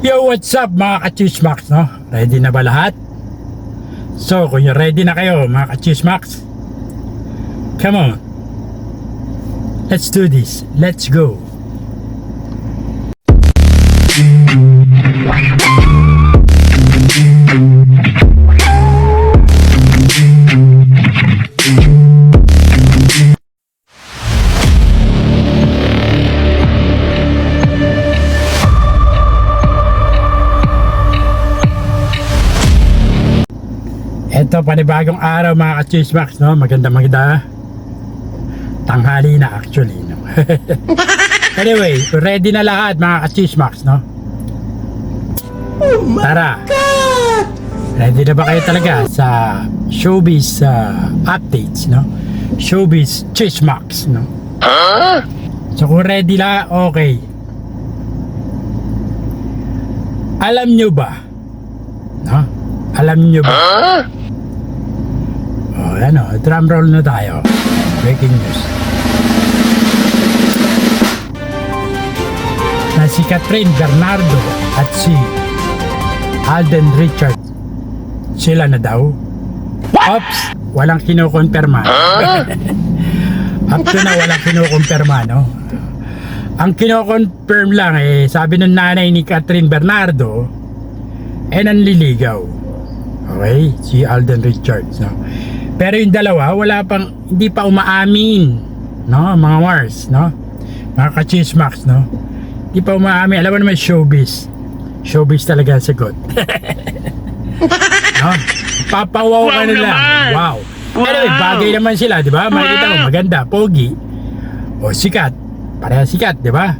Yo, what's up mga ka-Chismax, no? Ready na ba lahat? So, kung ready na kayo mga ka-Chismax, come on. Let's do this. Let's go. Ito, panibagong araw mga ka-Chismax, no? Maganda tanghali na actually, no? Anyway, ready na lahat mga ka-Chismax, no? Oh Tara! God! Ready na ba kayo talaga sa showbiz updates, no? Showbiz Chismax, no? Huh? So kung ready na, okay. Alam nyo ba? No? Alam nyo ba? Huh? Oh, ano, drum roll na tayo. Breaking news. Na si Catherine Bernardo at si Alden Richards, sila na daw. Ops, walang kinukonperma. Huh? Up to na walang kinukonperma, no? Ang kinoconfirm lang sabi ng nanay ni Catherine Bernardo, nanliligaw. Okay, si Alden Richards, no? Pero yung dalawa, hindi pa umaamin, no? Mga Mars, no? Mga ka-Chismax, no? Hindi pa umaamin. Alam mo naman, showbiz. Showbiz talaga ang sagot. No? Papawaw ka na lang. Wow. Pero bagay naman sila, di ba? Makikita mo, maganda, pogi. O sikat. Pareha sikat, di ba?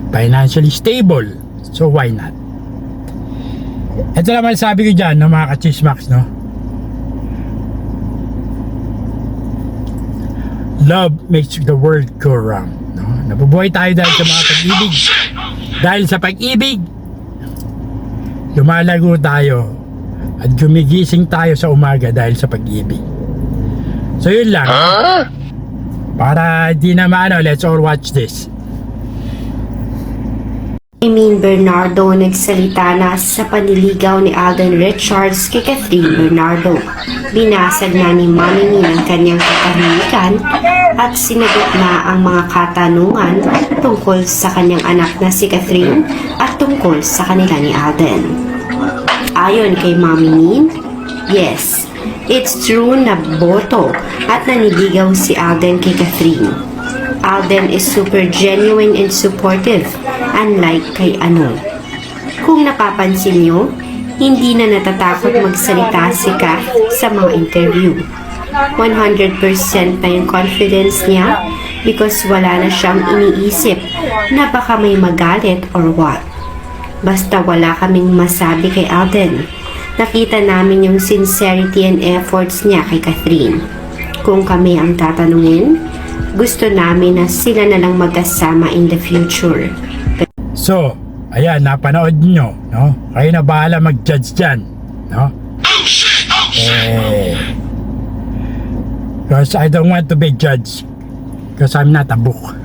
Financially stable. So why not? Ito naman sabi ko dyan, no, mga ka-Chismax, no? Love makes the world go round, no? Nabubuhay tayo dahil sa mga pag-ibig. Dahil sa pag-ibig, lumalago tayo at gumigising tayo sa umaga dahil sa pag-ibig. So yun lang. Para di na maano, let's all watch this. Bernardo nagsalita na sa panliligaw ni Alden Richards kay Catherine Bernardo. Binasag na ni Mami Min ang kanyang katahimikan at sinagot na ang mga katanungan tungkol sa kanyang anak na si Catherine at tungkol sa kanila ni Alden. Ayon kay Mami Min, yes, it's true na boto at naniligaw si Alden kay Catherine. Alden is super genuine and supportive, unlike kay Ano. Kung napapansin nyo, hindi na natatakot magsalita si Kath sa mga interview. 100% na yung confidence niya because wala na siyang iniisip na baka may magalit or what. Basta wala kaming masabi kay Alden. Nakita namin yung sincerity and efforts niya kay Catherine. Kung kami ang tatanungin, gusto namin na sila na lang magkasama in the future. So, ayan, napanood nyo, no? Kayo na bahala mag-judge dyan, no? Because I don't want to be judged. Because I'm not a book.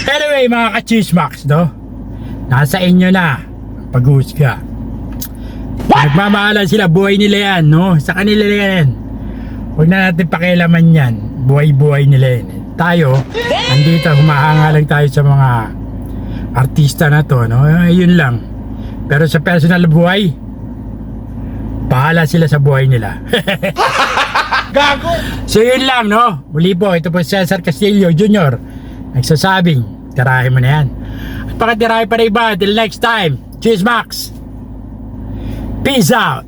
Anyway, mga ka-Chismax, no? Nasa inyo na pag-uusga. Nagmamahalan sila, buhay nila yan, no? Sa kanila yan. Huwag na natin pakialaman yan. Buhay-buhay nila yan. Tayo, andito, humahanga lang tayo sa mga artista na to, no? Yun lang. Pero sa personal buhay, bahala sila sa buhay nila. Gago! So yun lang, no? Muli po, ito po si Cesar Castillo Jr. Nagsasabing, tirahin mo na yan. At pakatirahin pa na iba. Until next time, Chismax! Peace out!